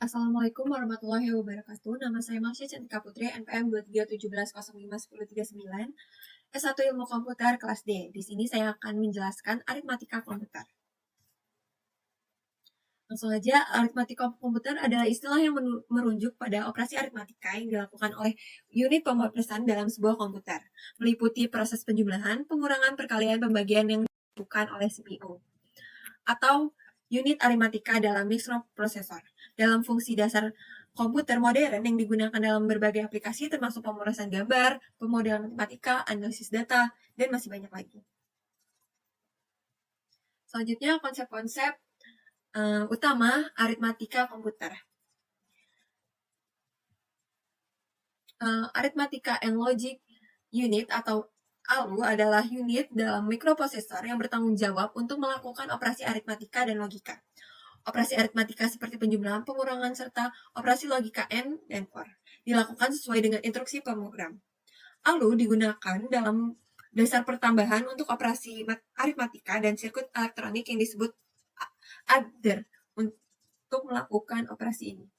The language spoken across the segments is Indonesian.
Assalamualaikum warahmatullahi wabarakatuh. Nama saya Masya Cantika Putri, NPM 23170559, S1 Ilmu Komputer kelas D. Di sini saya akan menjelaskan aritmatika komputer. Langsung aja, aritmatika komputer adalah istilah yang merujuk pada operasi aritmatika yang dilakukan oleh unit pemrosesan dalam sebuah komputer, meliputi proses penjumlahan, pengurangan, perkalian, pembagian yang dilakukan oleh CPU, atau unit aritmatika dalam mikroprosesor. Dalam fungsi dasar komputer modern yang digunakan dalam berbagai aplikasi termasuk pemrosesan gambar, pemodelan matematika, analisis data, dan masih banyak lagi. Selanjutnya konsep-konsep utama aritmatika komputer. Arithmetica and Logic Unit atau ALU adalah unit dalam mikroprosesor yang bertanggung jawab untuk melakukan operasi aritmatika dan logika. Operasi aritmatika seperti penjumlahan, pengurangan, serta operasi logika AND dan OR dilakukan sesuai dengan instruksi pemrogram. ALU digunakan dalam dasar pertambahan untuk operasi aritmatika dan sirkuit elektronik yang disebut adder untuk melakukan operasi ini.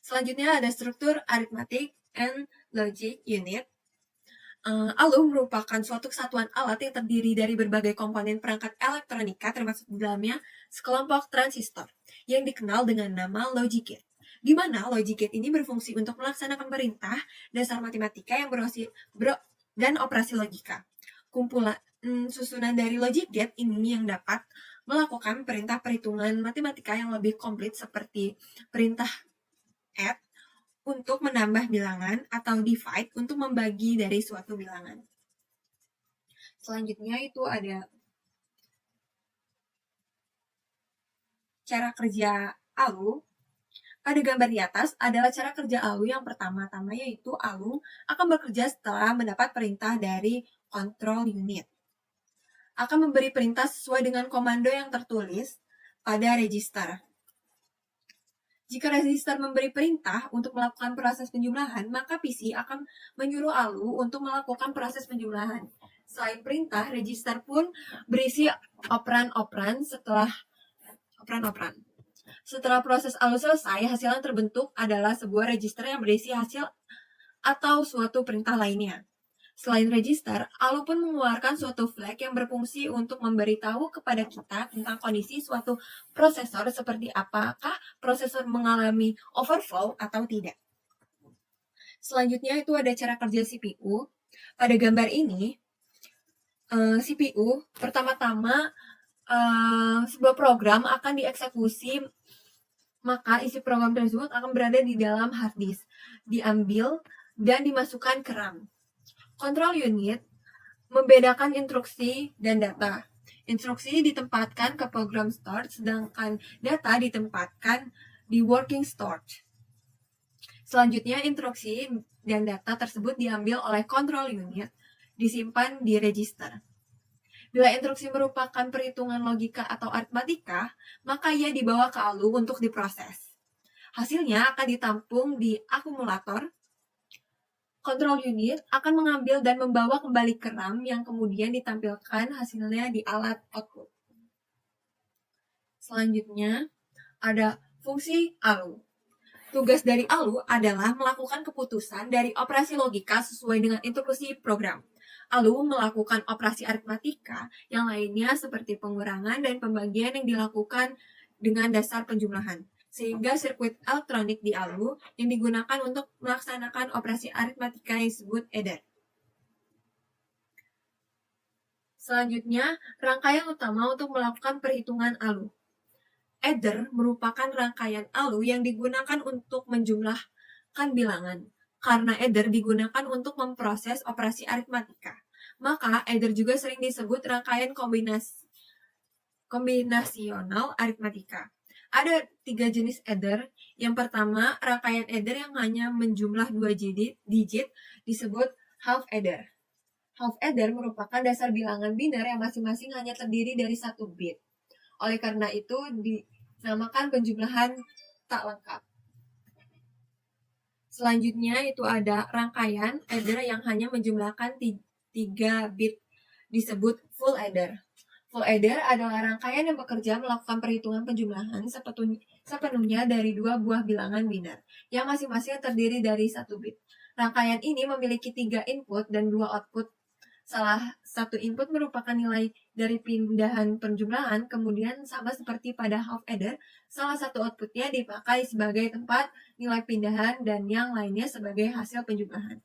Selanjutnya ada struktur Arithmetic and Logic Unit. ALU merupakan suatu kesatuan alat yang terdiri dari berbagai komponen perangkat elektronika termasuk di dalamnya sekelompok transistor yang dikenal dengan nama logic gate, di mana logic gate ini berfungsi untuk melaksanakan perintah dasar matematika yang dan operasi logika. Kumpulan susunan dari logic gate ini yang dapat melakukan perintah perhitungan matematika yang lebih komplit seperti perintah add untuk menambah bilangan atau divide untuk membagi dari suatu bilangan. Selanjutnya itu ada cara kerja ALU. Pada gambar di atas adalah cara kerja ALU yang pertama-tama, yaitu ALU akan bekerja setelah mendapat perintah dari control unit. Akan memberi perintah sesuai dengan komando yang tertulis pada register. Jika register memberi perintah untuk melakukan proses penjumlahan, maka PC akan menyuruh ALU untuk melakukan proses penjumlahan. Selain perintah, register pun berisi operan-operan setelah operan-operan. Setelah proses ALU selesai, hasil yang terbentuk adalah sebuah register yang berisi hasil atau suatu perintah lainnya. Selain register, ALU pun mengeluarkan suatu flag yang berfungsi untuk memberitahu kepada kita tentang kondisi suatu prosesor seperti apakah prosesor mengalami overflow atau tidak. Selanjutnya itu ada cara kerja CPU. Pada gambar ini, CPU pertama-tama sebuah program akan dieksekusi, maka isi program tersebut akan berada di dalam hard disk, diambil dan dimasukkan ke RAM. Control unit membedakan instruksi dan data. Instruksi ditempatkan ke program store, sedangkan data ditempatkan di working store. Selanjutnya, instruksi dan data tersebut diambil oleh control unit, disimpan di register. Bila instruksi merupakan perhitungan logika atau aritmatika, maka ia dibawa ke ALU untuk diproses. Hasilnya akan ditampung di akumulator. Control unit akan mengambil dan membawa kembali ke RAM yang kemudian ditampilkan hasilnya di alat output. Selanjutnya, ada fungsi ALU. Tugas dari ALU adalah melakukan keputusan dari operasi logika sesuai dengan instruksi program. ALU melakukan operasi aritmatika yang lainnya seperti pengurangan dan pembagian yang dilakukan dengan dasar penjumlahan, sehingga sirkuit elektronik di ALU yang digunakan untuk melaksanakan operasi aritmatika yang disebut adder. Selanjutnya, rangkaian utama untuk melakukan perhitungan ALU. Adder merupakan rangkaian ALU yang digunakan untuk menjumlahkan bilangan. Karena adder digunakan untuk memproses operasi aritmatika, maka adder juga sering disebut rangkaian kombinasional aritmatika. Ada 3 jenis adder. Yang pertama, rangkaian adder yang hanya menjumlah 2 digit disebut half adder. Half adder merupakan dasar bilangan biner yang masing-masing hanya terdiri dari 1 bit. Oleh karena itu, dinamakan penjumlahan tak lengkap. Selanjutnya itu ada rangkaian adder yang hanya menjumlahkan 3 bit disebut full adder. Full adder adalah rangkaian yang bekerja melakukan perhitungan penjumlahan sepenuhnya dari dua buah bilangan biner, yang masing-masing terdiri dari 1 bit. Rangkaian ini memiliki 3 input dan 2 output. Salah satu input merupakan nilai dari pindahan penjumlahan, kemudian sama seperti pada half adder, salah satu outputnya dipakai sebagai tempat nilai pindahan dan yang lainnya sebagai hasil penjumlahan.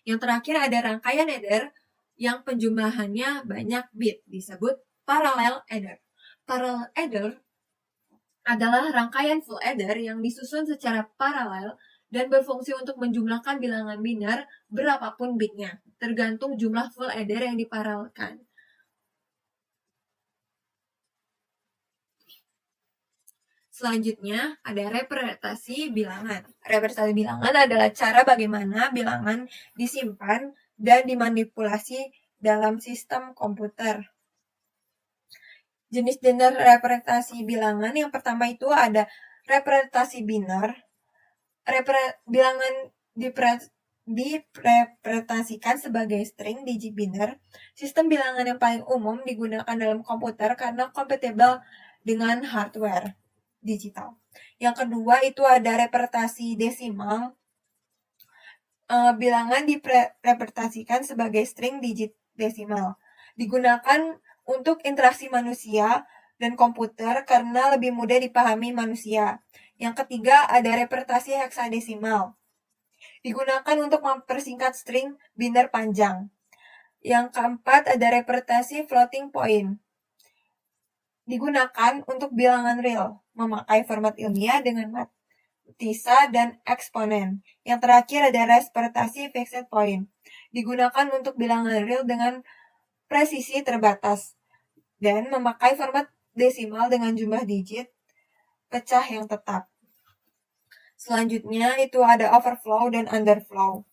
Yang terakhir ada rangkaian adder yang penjumlahannya banyak bit, disebut parallel adder. Parallel adder adalah rangkaian full adder yang disusun secara paralel dan berfungsi untuk menjumlahkan bilangan biner berapapun bitnya, tergantung jumlah full adder yang diparalelkan. Selanjutnya ada representasi bilangan. Representasi bilangan adalah cara bagaimana bilangan disimpan dan dimanipulasi dalam sistem komputer. Jenis-jenis representasi bilangan yang pertama itu ada representasi biner. Bilangan direpresentasikan sebagai string digit biner. Sistem bilangan yang paling umum digunakan dalam komputer karena kompatibel dengan hardware digital. Yang kedua itu ada representasi desimal. Bilangan direpresentasikan sebagai string digit desimal. Digunakan untuk interaksi manusia dan komputer karena lebih mudah dipahami manusia. Yang ketiga ada representasi heksadesimal. Digunakan untuk mempersingkat string biner panjang. Yang keempat ada representasi floating point. Digunakan untuk bilangan real, memakai format ilmiah dengan matisa dan eksponen. Yang terakhir ada representasi fixed point. Digunakan untuk bilangan real dengan presisi terbatas dan memakai format desimal dengan jumlah digit pecah yang tetap. Selanjutnya itu ada overflow dan underflow.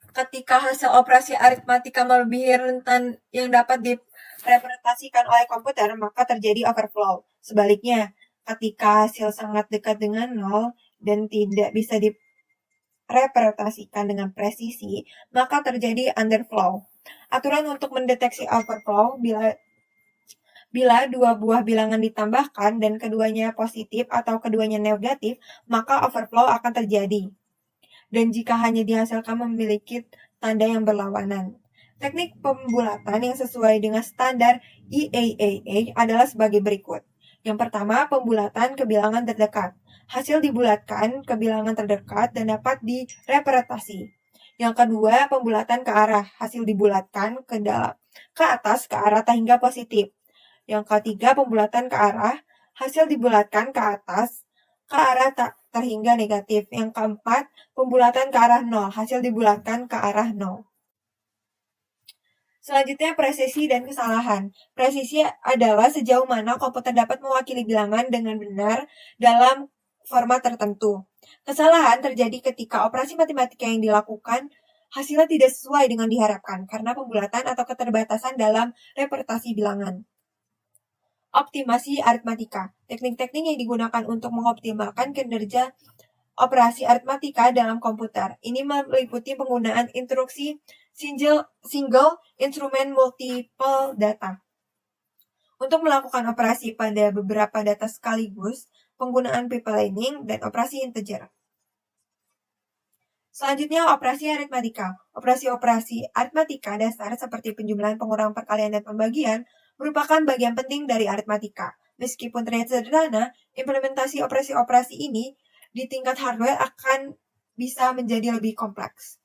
Ketika hasil operasi aritmatika melebihi rentan yang dapat direpresentasikan oleh komputer, maka terjadi overflow. Sebaliknya, ketika hasil sangat dekat dengan nol dan tidak bisa direpresentasikan dengan presisi, maka terjadi underflow. Aturan untuk mendeteksi overflow bila dua buah bilangan ditambahkan dan keduanya positif atau keduanya negatif, maka overflow akan terjadi. Dan jika hanya dihasilkan memiliki tanda yang berlawanan. Teknik pembulatan yang sesuai dengan standar IAAA adalah sebagai berikut. Yang pertama, pembulatan ke bilangan terdekat. Hasil dibulatkan ke bilangan terdekat dan dapat direpresentasi. Yang kedua, pembulatan ke arah. Hasil dibulatkan ke atas ke arah hingga positif. Yang ketiga, pembulatan ke arah. Hasil dibulatkan ke atas ke arah terhingga negatif. Yang keempat, pembulatan ke arah 0. Hasil dibulatkan ke arah 0. Selanjutnya, presisi dan kesalahan. Presisi adalah sejauh mana komputer dapat mewakili bilangan dengan benar dalam format tertentu. Kesalahan terjadi ketika operasi matematika yang dilakukan hasilnya tidak sesuai dengan diharapkan karena pembulatan atau keterbatasan dalam representasi bilangan. Optimasi aritmatika. Teknik-teknik yang digunakan untuk mengoptimalkan kinerja operasi aritmatika dalam komputer. Ini meliputi penggunaan instruksi single instrument multiple data. Untuk melakukan operasi pada beberapa data sekaligus, penggunaan pipelining dan operasi integer. Selanjutnya, operasi aritmatika. Operasi-operasi aritmatika dasar seperti penjumlahan, pengurangan, perkalian, dan pembagian merupakan bagian penting dari aritmatika. Meskipun terlihat sederhana, implementasi operasi-operasi ini di tingkat hardware akan bisa menjadi lebih kompleks.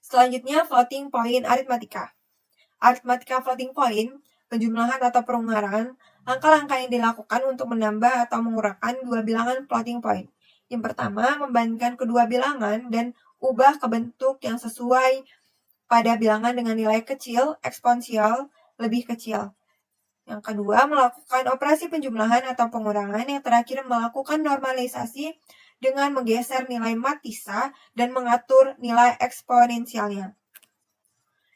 Selanjutnya, floating point aritmatika. Aritmatika floating point, penjumlahan atau pengurangan, langkah-langkah yang dilakukan untuk menambah atau mengurangkan dua bilangan floating point. Yang pertama, membandingkan kedua bilangan dan ubah ke bentuk yang sesuai pada bilangan dengan nilai kecil, eksponensial, lebih kecil. Yang kedua, melakukan operasi penjumlahan atau pengurangan. Yang terakhir, melakukan normalisasi dengan menggeser nilai matisa dan mengatur nilai eksponensialnya.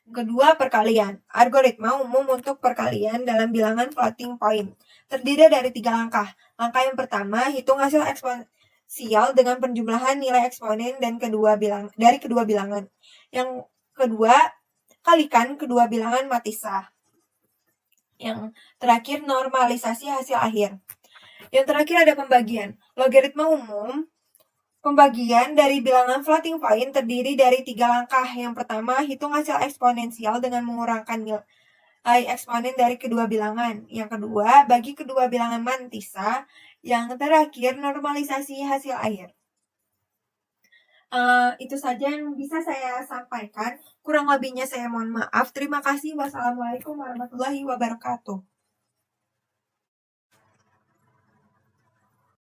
Kedua, perkalian. Algoritma umum untuk perkalian dalam bilangan floating point terdiri dari 3 langkah. Langkah yang pertama, hitung hasil eksponensial dengan penjumlahan nilai eksponen dan dari kedua bilangan. Yang kedua, kalikan kedua bilangan matisa. Yang terakhir, normalisasi hasil akhir. Yang terakhir ada pembagian. Logaritma umum, pembagian dari bilangan floating point terdiri dari 3 langkah. Yang pertama, hitung hasil eksponensial dengan mengurangkan nilai eksponen dari kedua bilangan. Yang kedua, bagi kedua bilangan mantisa. Yang terakhir, normalisasi hasil air. Itu saja yang bisa saya sampaikan. Kurang lebihnya saya mohon maaf. Terima kasih. Wassalamualaikum warahmatullahi wabarakatuh.